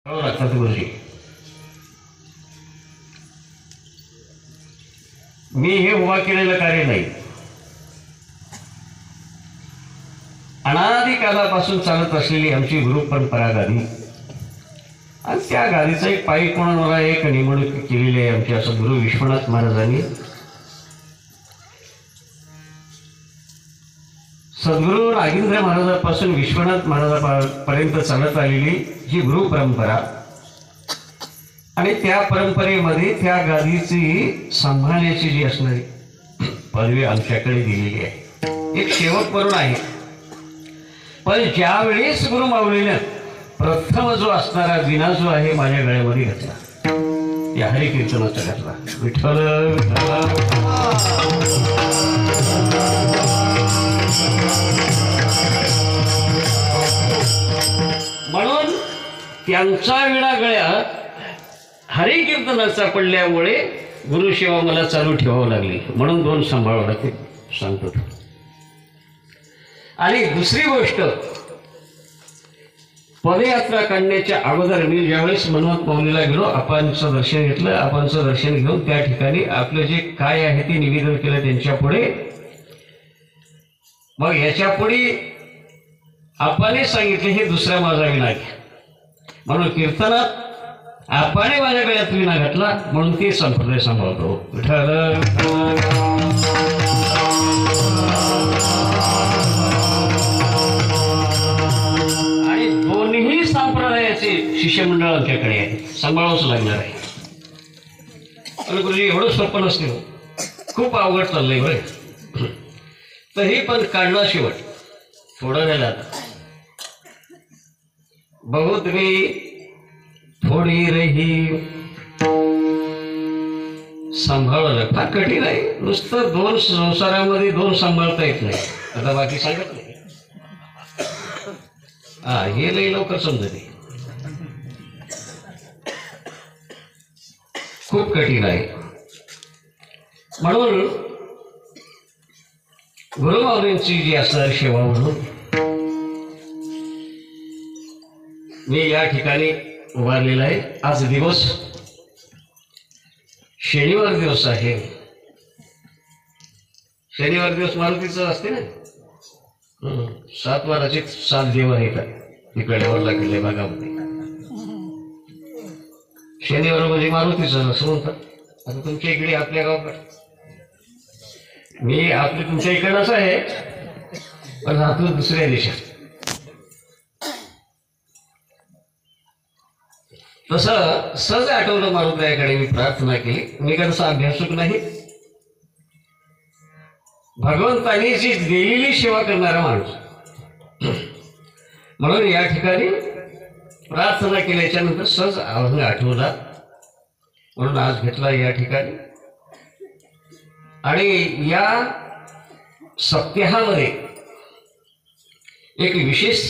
लागतात गुरुजी. मी हे उभा केलेलं कार्य नाही. अनादी कालापासून चालत असलेली आमची गुरु परंपरा गादी आणि त्या गादीचा एक पायी म्हणून मला एक निवडणूक केलेली आहे आमच्या सद्गुरू विश्वनाथ महाराजांनी. सद्गुरू नागेंद्र महाराजांपासून विश्वनाथ महाराजांपर्यंत चालत आलेली ही गुरु परंपरा आणि त्या परंपरेमध्ये त्या गादीची सांभाळण्याची जी असणारी पदवी आमच्याकडे दिलेली आहे. एक सेवक म्हणून आहे, पण ज्यावेळेस गुरु माऊलीने प्रथम जो असणारा विना जो आहे माझ्या गळ्यामध्ये घातला, या हरी कीर्तनाचा घातला. विठ्ठल म्हणून त्यांचा विणा गळ्यात हरी कीर्तनाचा पडल्यामुळे गुरुसेवा मला चालू ठेवावं लागली. म्हणून दोन सांभाळावं लागते सांगतो. आणि दुसरी गोष्ट, पदयात्रा काढण्याच्या अगोदर मी ज्यावेळेस मनवत माऊलीला गेलो, आपांचं दर्शन घेतलं. आपांचं दर्शन घेऊन त्या ठिकाणी आपलं जे काय आहे ते निवेदन केलं त्यांच्या पुढे. मग याच्या पुढे आपाने सांगितले हे दुसरा माझा विना घ्या. म्हणून कीर्तनात आपाने माझ्या गळ्यात विना घातला, म्हणून ते संप्रदाय सांभाळतो. विठ्ठल आणि दोन्ही संप्रदायाचे शिष्यमंडळ आमच्याकडे आहे, सांभाळावंच लागणार आहे. आणि गुरुजी एवढं सोपं नसते, खूप अवघड चाललंय बरं. तर हे पण काढला शेवट थोडं वेळ आता बहुत मी थोडी रही सांभाळलं. फार कठीण आहे. नुसतं दोन संसारामध्ये दोन सांभाळता येत नाही. आता बाकी सांगत नाही. हे लई लवकर समजते. खूप कठीण आहे. म्हणून गुरुमाऊलींची जी असणारी सेवा म्हणून मी या ठिकाणी उभारलेला आहे. आज दिवस शनिवार दिवस आहे. शनिवार दिवस मारुतीचं असते ना. 7 वाराचे 7 देव आहेत तिकडे लागले भागामध्ये. शनिवार म्हणजे मारुतीचं असं म्हणतात. आता तुमच्या इकडे आपल्या गावाकडे, मी आपले तुमच्या इकडंच आहे, पण राहतो दुसऱ्या देशात. तसं सहज आठवलं मारुतीकडे मी प्रार्थना केली. मी कसा अभ्यासक नाही, भगवंतानी जी दिलेली सेवा करणारा माणूस. म्हणून या ठिकाणी प्रार्थना केल्याच्या नंतर सहज आठवला, म्हणून आज घेतला या ठिकाणी. आणि या सप्ताहामध्ये एक विशेष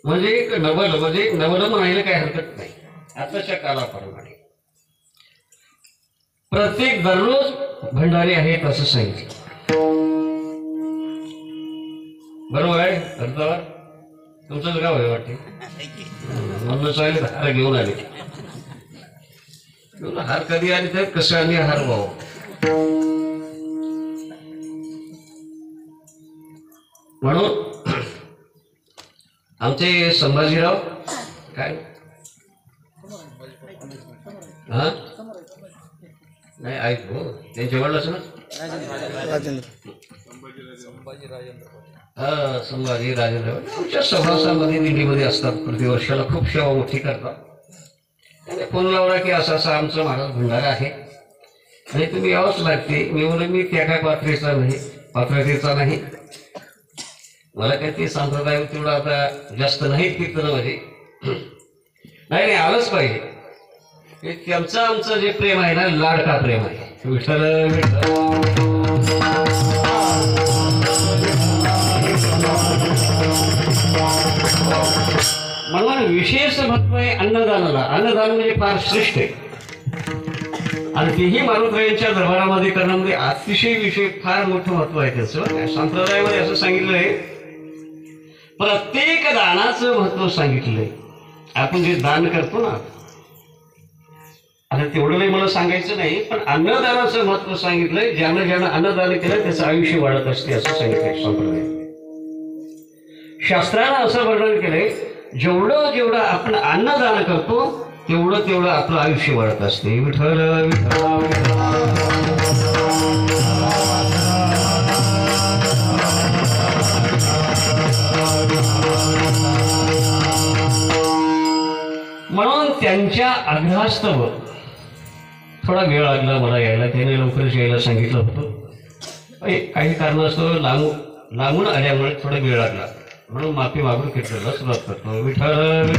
म्हणजे एक नवल, म्हणजे नवल म्हणायला काही हरकत नाही. आताच्या कालाप्रमाणे प्रत्येक दररोज भंडारे आहेत असं सांगितलं. बरोबर आहे. अर्धवार तुमचंच गाव आहे वाटते. म्हणून चालेल हार घेऊन आले. हार कधी आले तर कसं आले हार भाऊ. म्हणून आमचे संभाजीराव काय नाही ऐकू त्यांच्या वडिलाचं ना संभाजी राजेंद्र आमच्या सभासामध्ये दिल्लीमध्ये असतात. प्रतिवर्षाला खूप सेवा मोठी करतात. त्याने फोन लावला की असं असं आमचं महाराज भंडारा आहे आणि तुम्ही यावंच लागते. मी बोलले मी त्या काय पात्रतेचा नाही. मला काय ते संप्रदाय तेवढं आता जास्त नाही कीर्तनामध्ये. नाही आलंच पाहिजे. त्यांचं आमचं जे प्रेम आहे ना, लाडका प्रेम आहे. विठ्ठल म्हणून विशेष महत्व आहे अन्नदानाला. अन्नदान म्हणजे फार श्रेष्ठ आहे आणि तेही मारुतीच्या दरबारामध्ये करणं म्हणजे अतिशय विषय फार मोठं महत्व आहे त्याचं. संप्रदायामध्ये असं सांगितलंय, प्रत्येक दानाचं महत्व सांगितलंय. आपण जे दान करतो ना, आता तेवढं नाही मला सांगायचं नाही, पण अन्नदानाचं महत्व सांगितलंय. ज्यानं ज्यानं अन्नदान केलं त्याचं आयुष्य वाढत असते असं सांगितलंय संप्रदाय. शास्त्रानं असं वर्णन केलंय, जेवढं जेवढं आपण अन्नदान करतो तेवढं तेवढं आपलं आयुष्य वाढत असते. विठ्ठल म्हणून त्यांच्या आग्रहास्तव थोडा वेळ लागला मला यायला. त्याने लवकरच यायला सांगितलं होतं. काही कारणास्तव लांबून आल्यामुळे थोडा वेळ लागला, म्हणून माफी मागून कीर्तनाला सुरुवात करतो. विठ्ठल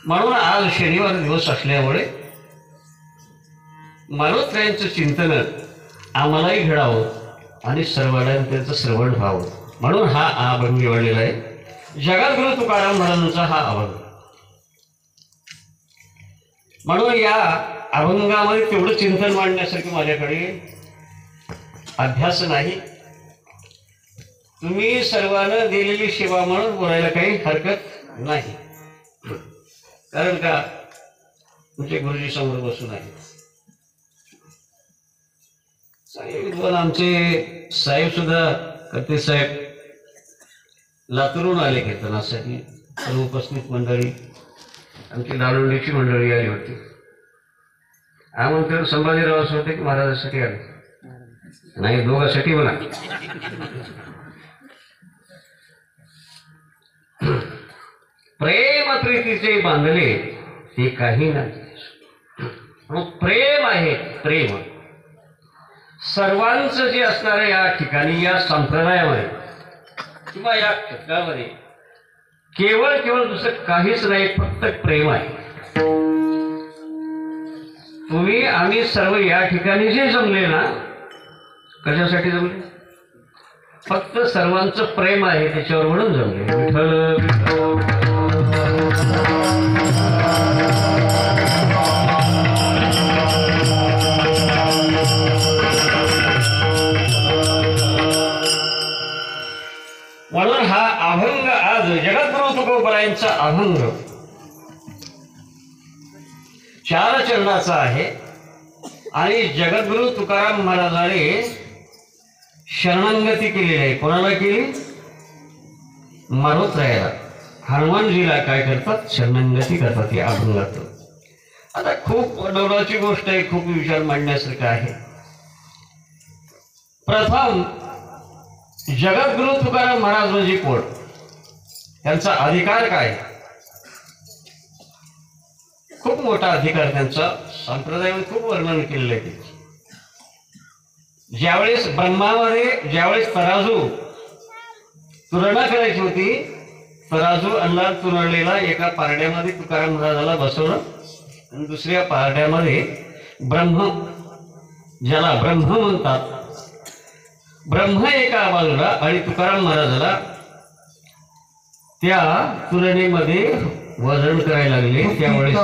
म्हणून आज शनिवार दिवस असल्यामुळे मानवत्रयांचं चिंतन आम्हालाही घडावं आणि सर्वांना त्यांचं श्रवण व्हावं, म्हणून हा अभंग निवडलेला आहे. जगद्गुरु तुकाराम महाराजांचा हा अभंग. म्हणून या अभंगामध्ये तेवढं चिंतन मांडण्यासारखी माझ्याकडे अभ्यास नाही. तुम्ही सर्वांना दिलेली सेवा म्हणून बोलायला काही हरकत नाही, कारण का तुमचे गुरुजी समोर बसून आहे. विद्वान आमचे साहेब सुद्धा करते साहेब लातूरून आले कीर्तनासाठी. सर्व उपस्थित मंडळी, आमची दारुंडीची मंडळी आली होती. आमंत्रण संभाजीरावांचं होते की महाराजांसाठी आले? नाही, दोघांसाठी म्हणा. प्रेम प्रीतीचे बांधले ते काही नाही. प्रेम आहे, प्रेम सर्वांचं जे असणार आहे या ठिकाणी, या संप्रदायामध्ये किंवा या क्षेत्रामध्ये केवळ केवळ दुसरं काहीच नाही, फक्त प्रेम आहे. तुम्ही आम्ही सर्व या ठिकाणी जे जमले ना, कशासाठी जमले? फक्त सर्वांचं प्रेम आहे त्याच्यावर म्हणून जमले. विठ्ठल म्हणून हा अभंग आज जगद्गुरु तुकोबरायांचा अभंग 4 चरणाचा आहे. आणि जगद्गुरु तुकाराम महाराजांनी शरणागती केलेली आहे. कोणाला केली? मानवत्रयाला. हनुमानजीला काय करतात? शरणागती करतात या अभंगात. आता खूप डोलाची गोष्ट आहे, खूप विचार मांडण्यासारखं आहे. प्रथम जगद्गुरु तुकाराम महाराज म्हणजे कोण? त्यांचा अधिकार काय? खूप मोठा अधिकार त्यांचा. संप्रदायाने खूप वर्णन केलेलं आहे. ज्यावेळेस ब्रह्मामध्ये ज्यावेळेस तराजू तुलना करायची होती, तराजू अन्नात तुलवलेला एका पारड्यामध्ये तुकाराम महाराजाला बसवलं आणि दुसऱ्या पारड्यामध्ये ब्रह्म, ज्याला ब्रह्म म्हणतात, ब्रह्म एका बाजूला आणि तुकाराम महाराजाला त्या तुलनेमध्ये वजन करायला लागले. त्यावेळेस